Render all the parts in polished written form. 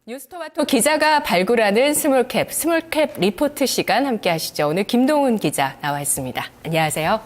뉴스토마토 기자가 발굴하는 스몰캡 리포트 시간 함께 하시죠. 오늘 김동훈 기자 나와 있습니다. 안녕하세요.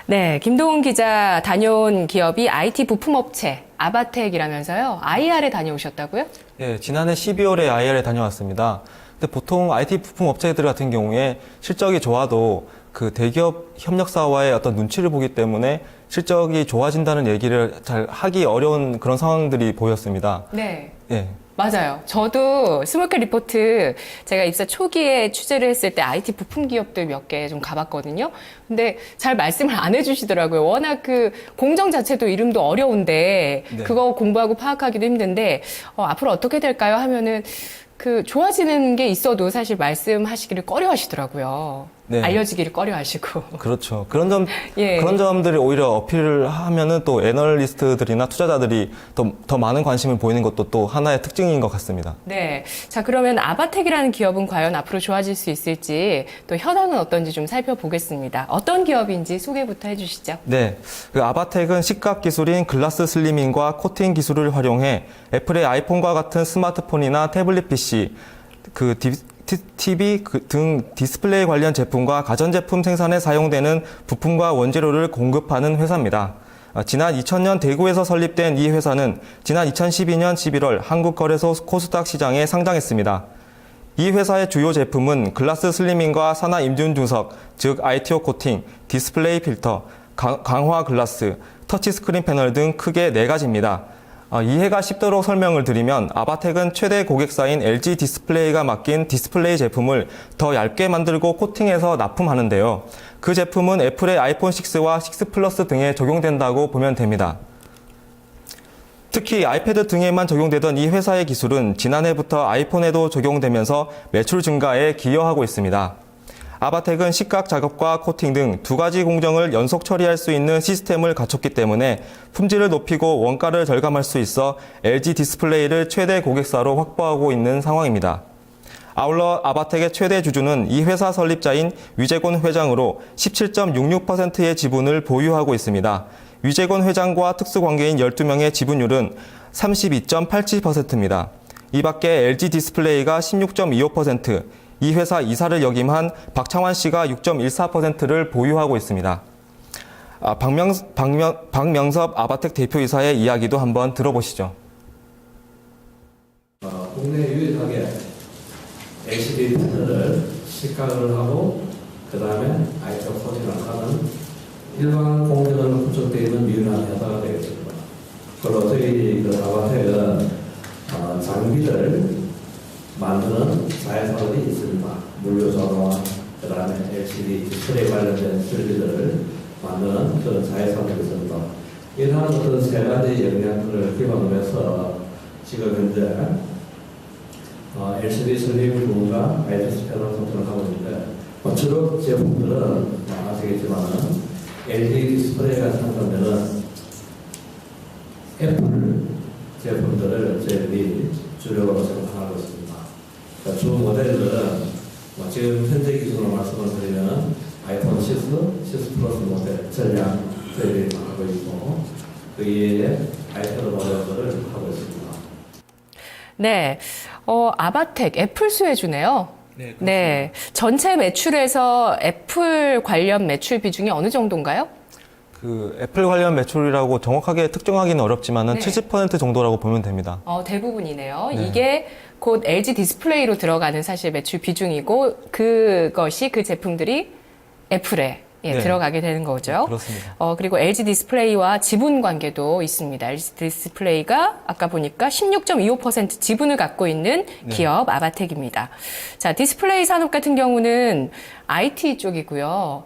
네, 김동훈 기자 다녀온 기업이 IT 부품업체 아바텍이라면서요. IR에 다녀오셨다고요? 네, 지난해 12월에 IR에 다녀왔습니다. 근데 보통 IT 부품업체들 같은 경우에 실적이 좋아도 그 대기업 협력사와의 어떤 눈치를 보기 때문에 실적이 좋아진다는 얘기를 잘 하기 어려운 그런 상황들이 보였습니다. 네. 예. 맞아요. 저도 스몰캡 리포트 제가 입사 초기에 취재를 했을 때 IT 부품 기업들 몇 개 좀 가봤거든요. 근데 잘 말씀을 안 해주시더라고요. 워낙 그 공정 자체도 이름도 어려운데 네. 그거 공부하고 파악하기도 힘든데 앞으로 어떻게 될까요? 하면은 그 좋아지는 게 있어도 사실 말씀하시기를 꺼려 하시더라고요. 네. 알려지기를 꺼려 하시고. 그렇죠. 예. 그런 점들을 오히려 어필을 하면은 또 애널리스트들이나 투자자들이 더 많은 관심을 보이는 것도 또 하나의 특징인 것 같습니다. 네. 자, 그러면 아바텍이라는 기업은 과연 앞으로 좋아질 수 있을지 또 현황은 어떤지 좀 살펴보겠습니다. 어떤 기업인지 소개부터 해주시죠. 네. 그 아바텍은 시각 기술인 글라스 슬리밍과 코팅 기술을 활용해 애플의 아이폰과 같은 스마트폰이나 태블릿 PC, TV 등 디스플레이 관련 제품과 가전제품 생산에 사용되는 부품과 원재료를 공급하는 회사입니다. 지난 2000년 대구에서 설립된 이 회사는 지난 2012년 11월 한국거래소 코스닥 시장에 상장했습니다. 이 회사의 주요 제품은 글라스 슬리밍과 산화 임준 중석, 즉 ITO 코팅, 디스플레이 필터, 강화 글라스, 터치스크린 패널 등 크게 4가지입니다. 이해가 쉽도록 설명을 드리면 아바텍은 최대 고객사인 LG 디스플레이가 맡긴 디스플레이 제품을 더 얇게 만들고 코팅해서 납품하는데요. 그 제품은 애플의 아이폰 6와 6 플러스 등에 적용된다고 보면 됩니다. 특히 아이패드 등에만 적용되던 이 회사의 기술은 지난해부터 아이폰에도 적용되면서 매출 증가에 기여하고 있습니다. 아바텍은 시각 작업과 코팅 등 2가지 공정을 연속 처리할 수 있는 시스템을 갖췄기 때문에 품질을 높이고 원가를 절감할 수 있어 LG 디스플레이를 최대 고객사로 확보하고 있는 상황입니다. 아울러 아바텍의 최대 주주는 이 회사 설립자인 위재곤 회장으로 17.66%의 지분을 보유하고 있습니다. 위재곤 회장과 특수관계인 12명의 지분율은 32.87%입니다. 이 밖에 LG 디스플레이가 16.25%, 이 회사 이사를 역임한 박창환 씨가 6.14%를 보유하고 있습니다. 박명섭 아바텍 대표이사의 이야기도 한번 들어보시죠. 국내 유일하게 LCD 패널을 시각을 하고 그 다음에 ITO 코팅을 하는 일반 공정으로 구축되어 있는 유일한 회사가 되겠습니다. 그리고 저희 아바텍은 장비를 만드는 자회사들이 있습니다. 물류전화, 그 다음에 LCD 디스플레이 관련된 설비들을 만드는 그런 자회사들이 있습니다. 이러한 어떤 3가지 역량들을 기반으로 해서 지금 현재 LCD 설비 부분과 ITO 패널 컨트롤을 하고 있는데 주로 제품들은 아시겠지만 LG 디스플레이가 생산되는 애플 제품들을 저희들이 주력으로 생산하고 있습니다. 주 모델들은 지금 현재 기준으로 말씀을 드리면 아이폰 6, 6 플러스 모델 전량 저희들이 하고 있고 그 이외에 아이패드 모델들을 하고 있습니다. 네. 아바텍 애플 수혜주네요. 네. 전체 매출에서 애플 관련 매출 비중이 어느 정도인가요? 그 애플 관련 매출이라고 정확하게 특정하기는 어렵지만은 네. 70% 정도라고 보면 됩니다. 대부분이네요. 네. 이게 곧 LG 디스플레이로 들어가는 사실 매출 비중이고 그것이 그 제품들이 애플에 네. 들어가게 되는 거죠. 그렇습니다. 그리고 LG 디스플레이와 지분 관계도 있습니다. LG 디스플레이가 아까 보니까 16.25% 지분을 갖고 있는 네. 기업 아바텍입니다. 자, 디스플레이 산업 같은 경우는 IT 쪽이고요.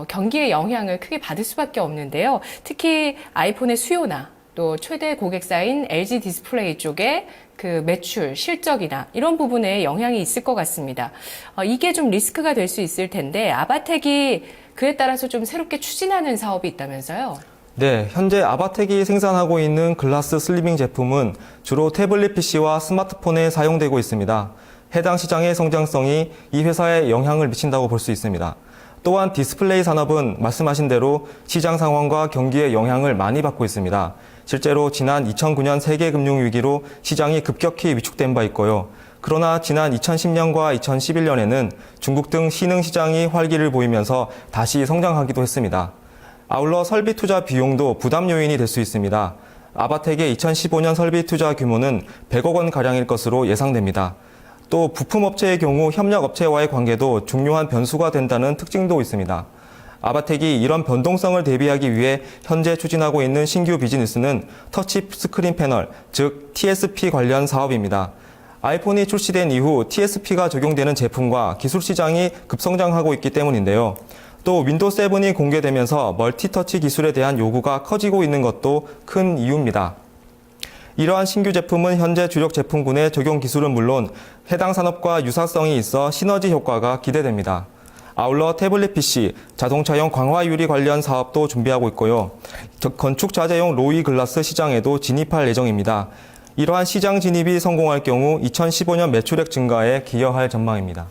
경기의 영향을 크게 받을 수밖에 없는데요. 특히 아이폰의 수요나 또 최대 고객사인 LG 디스플레이 쪽에 그 매출, 실적이나 이런 부분에 영향이 있을 것 같습니다. 이게 좀 리스크가 될 수 있을 텐데 아바텍이 그에 따라서 좀 새롭게 추진하는 사업이 있다면서요? 네, 현재 아바텍이 생산하고 있는 글라스 슬리밍 제품은 주로 태블릿 PC와 스마트폰에 사용되고 있습니다. 해당 시장의 성장성이 이 회사에 영향을 미친다고 볼 수 있습니다. 또한 디스플레이 산업은 말씀하신 대로 시장 상황과 경기의 영향을 많이 받고 있습니다. 실제로 지난 2009년 세계금융위기로 시장이 급격히 위축된 바 있고요. 그러나 지난 2010년과 2011년에는 중국 등 신흥 시장이 활기를 보이면서 다시 성장하기도 했습니다. 아울러 설비 투자 비용도 부담 요인이 될 수 있습니다. 아바텍의 2015년 설비 투자 규모는 100억 원 가량일 것으로 예상됩니다. 또 부품업체의 경우 협력업체와의 관계도 중요한 변수가 된다는 특징도 있습니다. 아바텍이 이런 변동성을 대비하기 위해 현재 추진하고 있는 신규 비즈니스는 터치 스크린 패널, 즉 TSP 관련 사업입니다. 아이폰이 출시된 이후 TSP가 적용되는 제품과 기술 시장이 급성장하고 있기 때문인데요. 또 윈도우 7이 공개되면서 멀티터치 기술에 대한 요구가 커지고 있는 것도 큰 이유입니다. 이러한 신규 제품은 현재 주력 제품군의 적용 기술은 물론 해당 산업과 유사성이 있어 시너지 효과가 기대됩니다. 아울러 태블릿 PC, 자동차용 광화 유리 관련 사업도 준비하고 있고요. 건축 자재용 로이 글라스 시장에도 진입할 예정입니다. 이러한 시장 진입이 성공할 경우 2015년 매출액 증가에 기여할 전망입니다.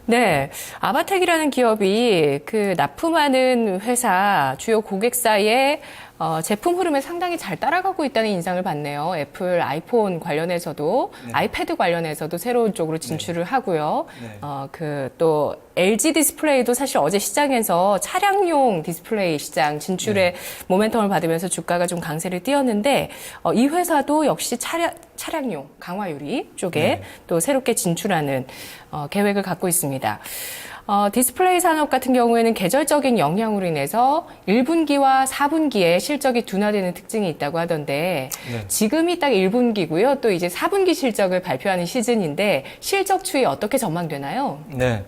네, 아바텍이라는 기업이 그 납품하는 회사 주요 고객사의 제품 흐름에 상당히 잘 따라가고 있다는 인상을 받네요. 애플 아이폰 관련해서도 아이패드 관련해서도 새로운 쪽으로 진출을 하고요. 또 LG 디스플레이도 사실 어제 시장에서 차량용 디스플레이 시장 진출에 모멘텀을 받으면서 주가가 좀 강세를 띄었는데 이 회사도 역시 차량용 강화유리 쪽에 또 새롭게 진출하는 계획을 갖고 있습니다. 디스플레이 산업 같은 경우에는 계절적인 영향으로 인해서 1분기와 4분기에 실적이 둔화되는 특징이 있다고 하던데 지금이 딱 1분기고요. 또 이제 4분기 실적을 발표하는 시즌인데 실적 추이 어떻게 전망되나요? 네.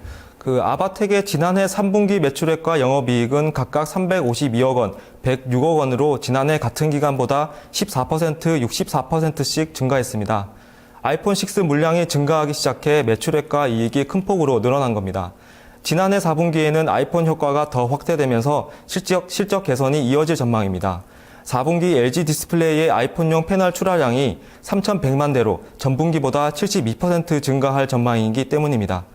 아바텍의 지난해 3분기 매출액과 영업이익은 각각 352억 원, 106억 원으로 지난해 같은 기간보다 14%, 64%씩 증가했습니다. 아이폰 6 물량이 증가하기 시작해 매출액과 이익이 큰 폭으로 늘어난 겁니다. 지난해 4분기에는 아이폰 효과가 더 확대되면서 실적 개선이 이어질 전망입니다. 4분기 LG 디스플레이의 아이폰용 패널 출하량이 3,100만 대로 전분기보다 72% 증가할 전망이기 때문입니다.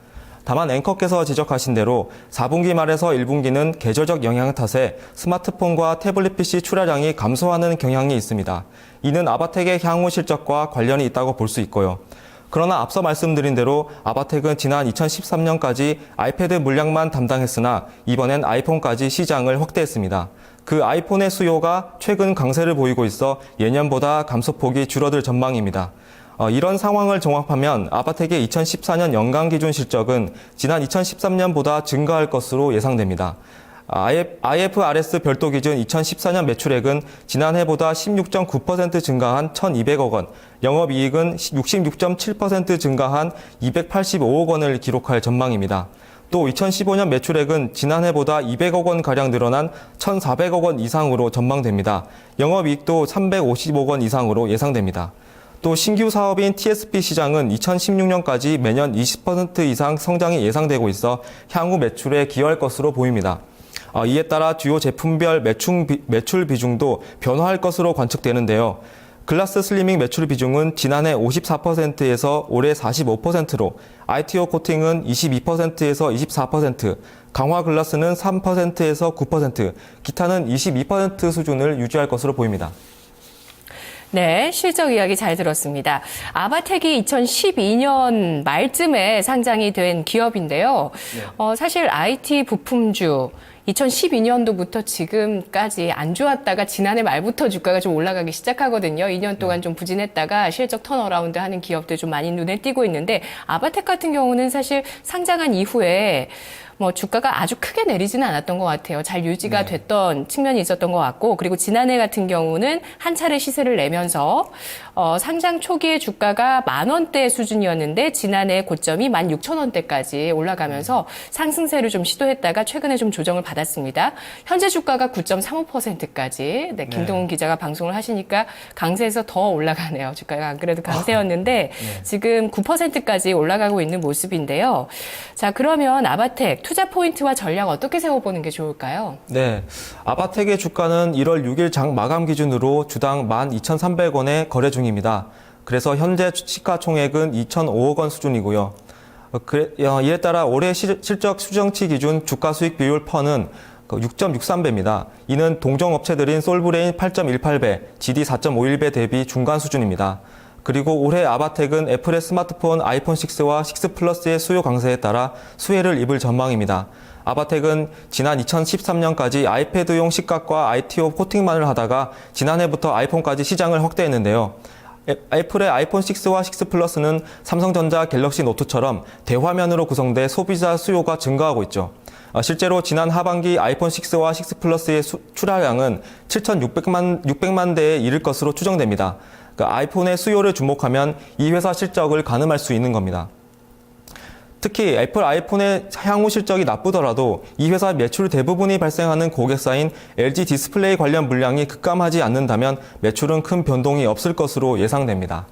다만 앵커께서 지적하신 대로 4분기 말에서 1분기는 계절적 영향 탓에 스마트폰과 태블릿 PC 출하량이 감소하는 경향이 있습니다. 이는 아바텍의 향후 실적과 관련이 있다고 볼 수 있고요. 그러나 앞서 말씀드린 대로 아바텍은 지난 2013년까지 아이패드 물량만 담당했으나 이번엔 아이폰까지 시장을 확대했습니다. 그 아이폰의 수요가 최근 강세를 보이고 있어 예년보다 감소폭이 줄어들 전망입니다. 이런 상황을 종합하면 아바텍의 2014년 연간 기준 실적은 지난 2013년보다 증가할 것으로 예상됩니다. IFRS 별도 기준 2014년 매출액은 지난해보다 16.9% 증가한 1,200억 원, 영업이익은 66.7% 증가한 285억 원을 기록할 전망입니다. 또 2015년 매출액은 지난해보다 200억 원가량 늘어난 1,400억 원 이상으로 전망됩니다. 영업이익도 350억 원 이상으로 예상됩니다. 또 신규 사업인 TSP 시장은 2016년까지 매년 20% 이상 성장이 예상되고 있어 향후 매출에 기여할 것으로 보입니다. 이에 따라 주요 제품별 매출 비중도 변화할 것으로 관측되는데요. 글라스 슬리밍 매출 비중은 지난해 54%에서 올해 45%로, ITO 코팅은 22%에서 24%, 강화 글라스는 3%에서 9%, 기타는 22% 수준을 유지할 것으로 보입니다. 네, 실적 이야기 잘 들었습니다. 아바텍이 2012년 말쯤에 상장이 된 기업인데요. 사실 IT 부품주 2012년도부터 지금까지 안 좋았다가 지난해 말부터 주가가 좀 올라가기 시작하거든요. 2년 동안 좀 부진했다가 실적 턴어라운드 하는 기업들 좀 많이 눈에 띄고 있는데 아바텍 같은 경우는 사실 상장한 이후에 주가가 아주 크게 내리지는 않았던 것 같아요. 잘 유지가 됐던 측면이 있었던 것 같고, 그리고 지난해 같은 경우는 한 차례 시세를 내면서 상장 초기에 주가가 10,000원대 수준이었는데 지난해 고점이 16,000원대까지 올라가면서 상승세를 좀 시도했다가 최근에 좀 조정을 받았습니다. 현재 주가가 9.35%까지 김동훈 기자가 방송을 하시니까 강세에서 더 올라가네요. 주가가 안 그래도 강세였는데 지금 9%까지 올라가고 있는 모습인데요. 자, 그러면 아바텍 투자 포인트와 전략 어떻게 세워보는 게 좋을까요? 네, 아바텍의 주가는 1월 6일 장 마감 기준으로 주당 12,300원에 거래 중입니다. 그래서 현재 시가총액은 2,005억 원 수준이고요. 이에 따라 올해 실적 수정치 기준 주가 수익 비율 퍼는 6.63배입니다. 이는 동종 업체들인 솔브레인 8.18배, GD 4.51배 대비 중간 수준입니다. 그리고 올해 아바텍은 애플의 스마트폰 아이폰 6와 6 플러스의 수요 강세에 따라 수혜를 입을 전망입니다. 아바텍은 지난 2013년까지 아이패드용 식각과 ITO 코팅만을 하다가 지난해부터 아이폰까지 시장을 확대했는데요. 애플의 아이폰 6와 6 플러스는 삼성전자 갤럭시 노트처럼 대화면으로 구성돼 소비자 수요가 증가하고 있죠. 실제로 지난 하반기 아이폰 6와 6 플러스의 출하량은 7,600만 대에 이를 것으로 추정됩니다. 아이폰의 수요를 주목하면 이 회사 실적을 가늠할 수 있는 겁니다. 특히 애플 아이폰의 향후 실적이 나쁘더라도 이 회사 매출 대부분이 발생하는 고객사인 LG 디스플레이 관련 물량이 급감하지 않는다면 매출은 큰 변동이 없을 것으로 예상됩니다.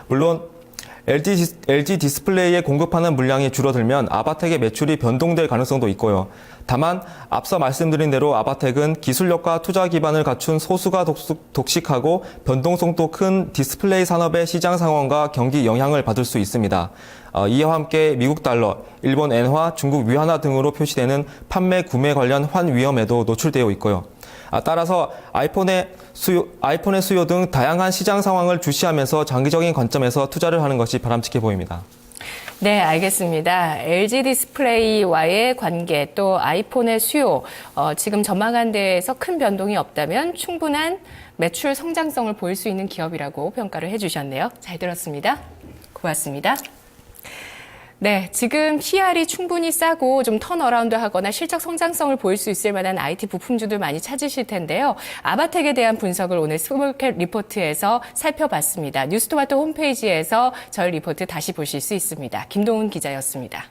물론 LG 디스플레이에 공급하는 물량이 줄어들면 아바텍의 매출이 변동될 가능성도 있고요. 다만 앞서 말씀드린 대로 아바텍은 기술력과 투자 기반을 갖춘 소수가 독식하고 변동성도 큰 디스플레이 산업의 시장 상황과 경기 영향을 받을 수 있습니다. 이와 함께 미국 달러, 일본 엔화, 중국 위안화 등으로 표시되는 판매, 구매 관련 환 위험에도 노출되어 있고요. 따라서 아이폰의 수요 등 다양한 시장 상황을 주시하면서 장기적인 관점에서 투자를 하는 것이 바람직해 보입니다. 네, 알겠습니다. LG 디스플레이와의 관계 또 아이폰의 수요, 지금 전망한 데에서 큰 변동이 없다면 충분한 매출 성장성을 보일 수 있는 기업이라고 평가를 해주셨네요. 잘 들었습니다. 고맙습니다. 네, 지금 PR이 충분히 싸고 좀 턴어라운드 하거나 실적 성장성을 보일 수 있을 만한 IT 부품주들 많이 찾으실 텐데요. 아바텍에 대한 분석을 오늘 스몰캡 리포트에서 살펴봤습니다. 뉴스토마토 홈페이지에서 저희 리포트 다시 보실 수 있습니다. 김동훈 기자였습니다.